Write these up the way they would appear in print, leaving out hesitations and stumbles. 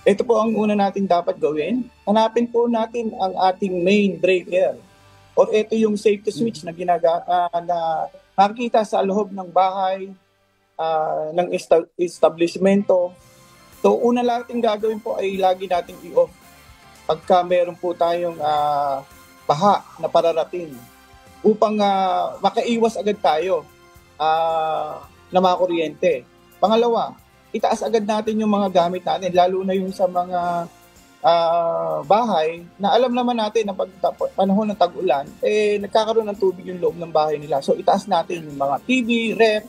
Ito po ang una natin dapat gawin. Hanapin po natin ang ating main breaker. Or ito yung safety switch na na makikita sa loob ng bahay, ng establishmento. So una natin gagawin po ay lagi nating i-off pagka meron po tayong baha na pararating upang makaiwas agad tayo na mga kuryente. Pangalawa, itaas agad natin yung mga gamit natin, lalo na yung sa mga bahay na alam naman natin na pag panahon ng tag-ulan, nagkakaroon ng tubig yung loob ng bahay nila. So itaas natin yung mga TV, ref,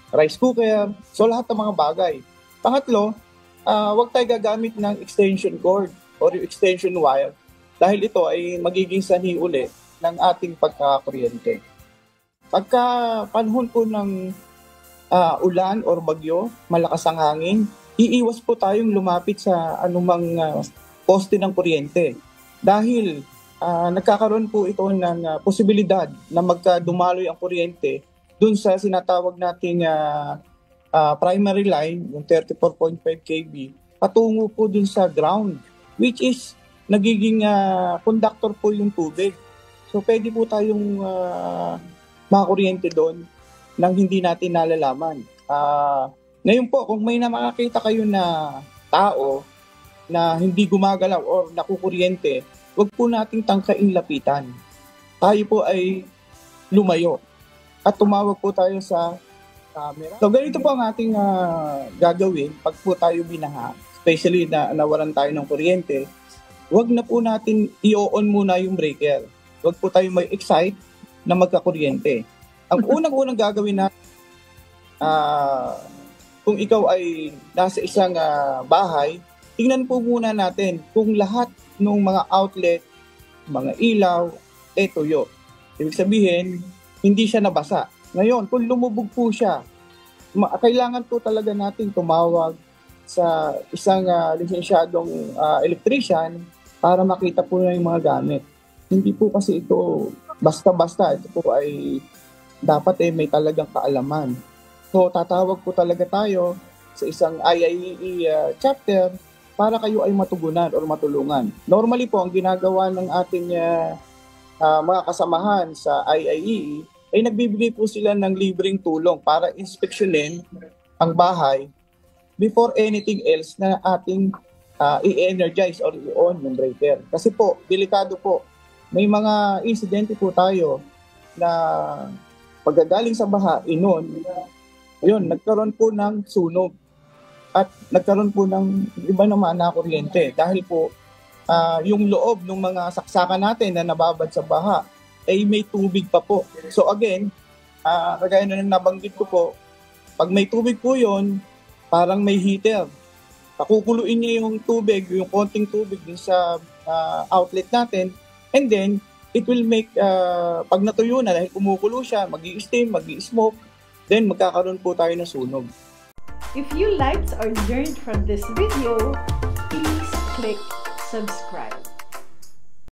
rice cooker, so lahat ng mga bagay. Pangatlo, huwag tayo gagamit ng extension cord or yung extension wire dahil ito ay magiging sanhi uli ng ating pagkakakuryente. Pagka panahon po ng ulan or bagyo, malakas ang hangin, iiwas po tayong lumapit sa anumang poste ng kuryente. Dahil nagkakaroon po ito ng posibilidad na magkadumaloy ang kuryente dun sa sinatawag nating primary line, yung 34.5 kV, patungo po dun sa ground, which is nagiging conductor po yung tubig. So pwede po tayong makakuryente doon nang hindi natin nalalaman. Ngayon po, kung may makakita kayo na tao na hindi gumagalaw or nakukuryente, wag po nating tangkaing lapitan. Tayo po ay lumayo at tumawag po tayo sa camera. So ganito po ang ating gagawin pag po tayo binaha, especially na nawalan tayo ng kuryente. Wag na po natin i-on muna yung breaker. Wag po tayo may excite na magkakuryente. Ang unang-unang gagawin natin, kung ikaw ay nasa isang bahay, tingnan po muna natin kung lahat ng mga outlet, mga ilaw, tuyo. Ibig sabihin, hindi siya nabasa. Ngayon, kung lumubog po siya, kailangan po talaga natin tumawag sa isang lisensyadong electrician para makita po na yung mga gamit. Hindi po kasi ito basta-basta. Ito po ay dapat may talagang kaalaman. So, tatawag po talaga tayo sa isang IIEE chapter para kayo ay matugunan or matulungan. Normally po, ang ginagawa ng ating mga kasamahan sa IIEE ay nagbibigay po sila ng libreng tulong para inspeksyonin ang bahay before anything else na ating i-energize or i-on yung breaker. Kasi po, delikado po. May mga insidente po tayo na pagkagaling sa baha, inon, yun, nagkaroon po ng sunog at nagkaroon po ng iba naman na kuryente dahil po yung loob ng mga saksakan natin na nababad sa baha ay may tubig pa po. So again, kagaya na nabanggit ko po, pag may tubig po yun, parang may heater. Pakukuluin niya yung tubig, yung konting tubig dun sa outlet natin, and then it will make, pag natuyo na dahil kumukulo siya, mag-i-steam, mag-i-smoke, then magkakaroon po tayo ng sunog. If you liked or learned from this video, please click subscribe.